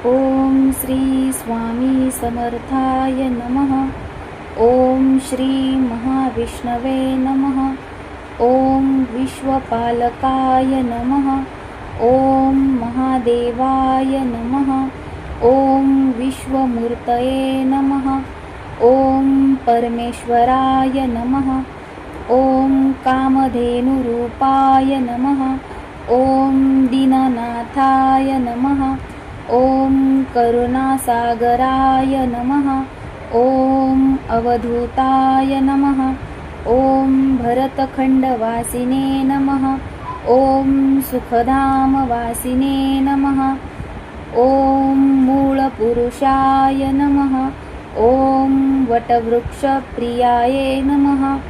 ओम श्री स्वामी समर्थाय नमः। ओम श्री महाविष्णवे नमः। ओम विश्वपालकाय नमः। ओम महादेवाय नमः। ओम विश्वमूर्तये नमः। ओम परमेश्वराय नमः। ओम कामधेनुरूपाय नमः। ओम दीननाथाय नमः। ओम करुणासागराय नमः। ओम अवधूताय नमः। ओम भरतखंडवासिने नमः। ओम सुखधामवासिने नमः। ओम मूलपुरुषाय नमः। ओम वटवृक्षप्रियाय नमः।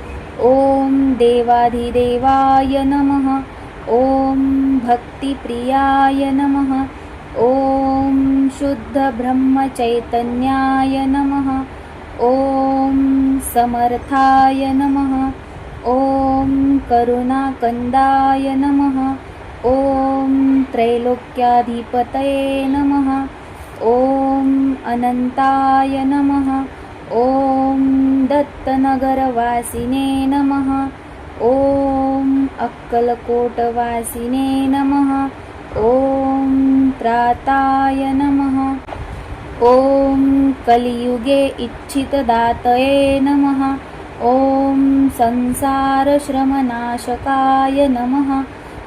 ओम देवाधिदेवाय नमः। ओम भक्तिप्रियाय नमः। ओम शुद्ध ब्रह्मचैतन्याय नमः। ओम समर्थाय नमः। ओम करुणाकंदाय नमः। ओम त्रैलोक्याधिपतये नमः। ओम अनंताय नमः। ओम दत्तनगरवासिने नमः। ओम अक्कलकोटवासिने नमः। ओम त्राताय नमः। ओम कलियुगे इच्छितदातये नमः। ओम संसारश्रमनाशकाय नमः।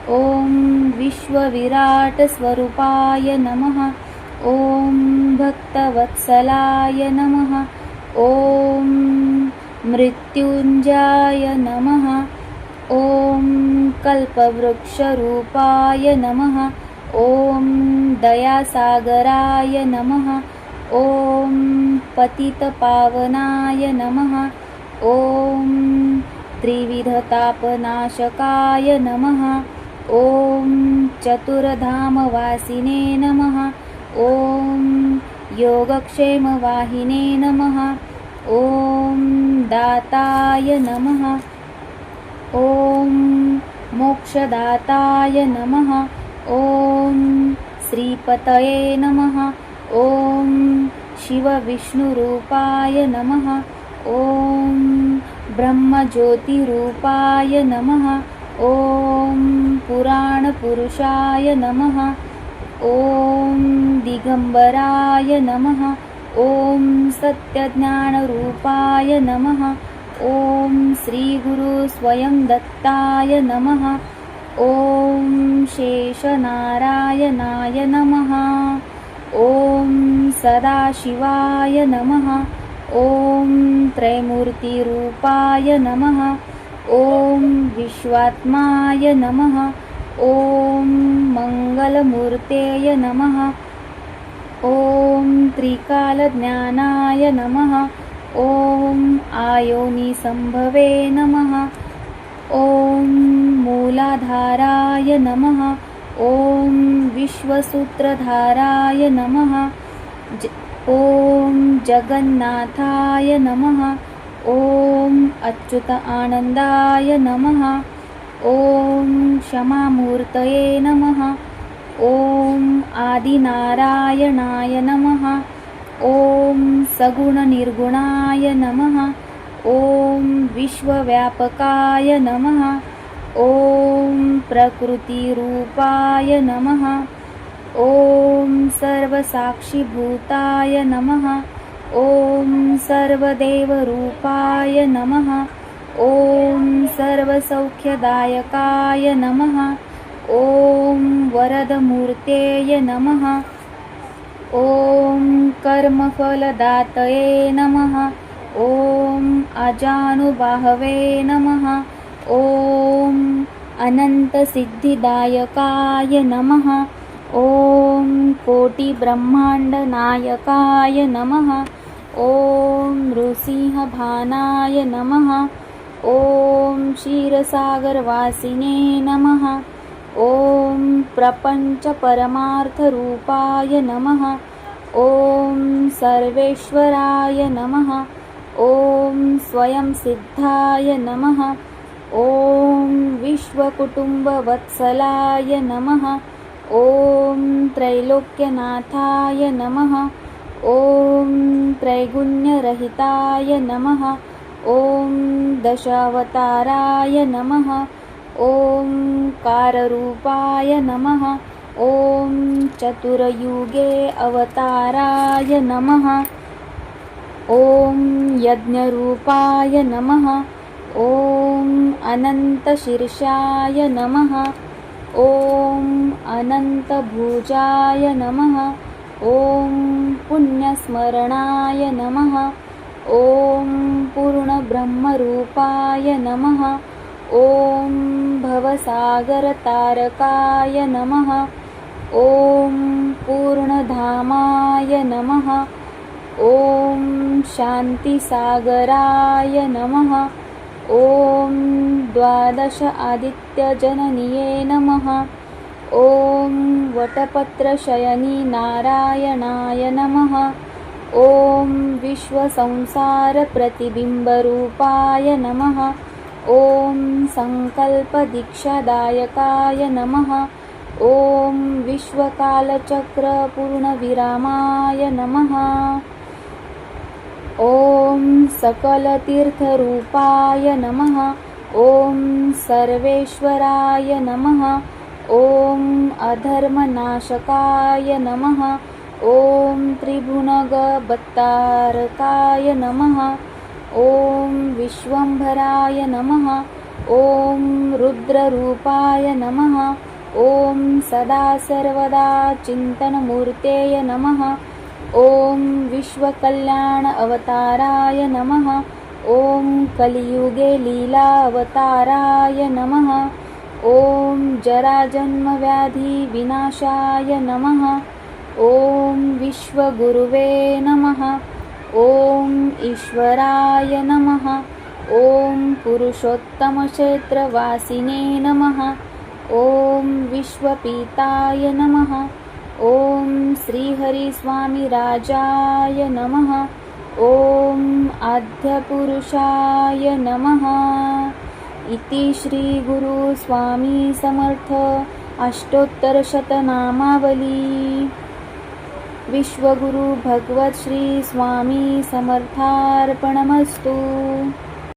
ओम विश्वविराटस्वरूपाय नमः। ओम भक्तवत्सलाय नमः। ओम मृत्युंजयाय नमः। ओम कल्पवृक्षरूपाय नमः। ओम दयासागराय नमः। ओम पतितपावनाय नमः। ओम त्रिविधतापनाशकाय नमः। ओम चतुर्धामवासिने नमः। ओम योगक्षेमवाहिने नमः। ओम दाताय नमः। ओम मोक्षदाताय नमः। ओम श्रीपतये नमः। ओम शिवविष्णुरूपाय नमः। ओम ब्रह्मज्योतिरूपाय नमः। ओम पुराणपुरुषाय नमः। ओम दिगंबराय नमः। ओम सत्यज्ञानरूपाय नमः। ओम श्रीगुरु स्वयं दत्ताय नमः। ओम शेषनारायणाय नमः। ओम सदाशिवाय नमः। ओम त्रैमूर्तिरूपाय नमः। ओम विश्वात्माय नमः। ओम मंगलमूर्तये नमः। ओम त्रिकालज्ञानाय नमः। ओम आयोनिसंभवे नमः। ओम मूलाधाराय नमः। ओम विश्वसूत्रधाराय नमः। ओम जगन्नाथाय नमः। ओम अच्युत आनंदाय नमः। ओम क्षमामूर्तये नमः। ओम आदिनारायणाय नमः। ओम सगुणनिर्गुणाय नमः। ओम विश्वव्यापकाय नमः। ओम प्रकृतिरूपाय नमः। ओम सर्वसाक्षिभूताय नमः। ओम सर्वदेवरूपाय नमः। ओम सर्वसौख्यदायकाय नमः। ओम वरदमूर्तये नमः। ओम कर्मफलदातये नमः। ओम अजानुबाहवे नमः। ओम अनंतसिद्धिदायकाय नमः। ओम कोटिब्रह्मांडनायकाय नमः। ओम नृसिंहभानाय नमः। ओम क्षीरसागरवासिने नमः। ओम प्रपंचपरमार्थरूपाय नमः। ओम सर्वेश्वराय नमः। ओम स्वयं सिद्धाय नमः। ओम विश्वकुटुंबवत्सलाय नमः। ॐ त्रैलोक्यनाथाय नमः। ॐ त्रैगुण्यरहिताय नमः। ॐ दशावताराय नमः। ॐ काररूपाय नमः। ॐ चतुर्युगे अवताराय नमः। ॐ यज्ञरूपाय नमः। ॐ अनन्तशीर्षाय नमः। ॐ अनन्तभुजाय नमः। ॐ पुण्यस्मरणाय नमः। ॐ पूर्णब्रह्मरूपाय नमः। ॐ भवसागरतारकाय नमः। ॐ पूर्णधामाय नमः। ॐ शान्तिसागराय नमः। ॐ द्वादश आदित्यजननिये नमः। ॐ वटपत्रशयनी नारायणाय नमः। ॐ विश्वसंसारप्रतिबिम्बरूपाय नमः। ॐ सङ्कल्पदीक्षादायकाय नमः। ॐ विश्वकालचक्रपूर्णविरामाय नमः। ॐ सकलतीर्थरूपाय नमः। ॐ सर्वेश्वराय नमः। ॐ अधर्मनाशकाय नमः। ॐ त्रिभुवनगभत्तारकाय नमः। ॐ विश्वम्भराय नमः। ॐ रुद्ररूपाय नमः। ॐ सदा सर्वदा चिन्तनमूर्तये नमः। ॐ विश्वकल्याण अवताराय नमः। ॐ कलियुगे लीला अवताराय नमः। ॐ जराजन्मव्याधिविनाशाय नमः। ॐ विश्वगुरुवे नमः। ॐ ईश्वराय नमः। ॐ पुरुषोत्तमक्षेत्रवासिने नमः। ॐ विश्वपीताय नमः। ॐ श्रीहरिस्वामिराजाय नमः। ॐ आद्यपुरुषाय नमः। इति श्रीगुरुस्वामी समर्थ अष्टोत्तरशतनामावली। विश्वगुरु भगवत् श्री स्वामी समर्थार्पणमस्तु।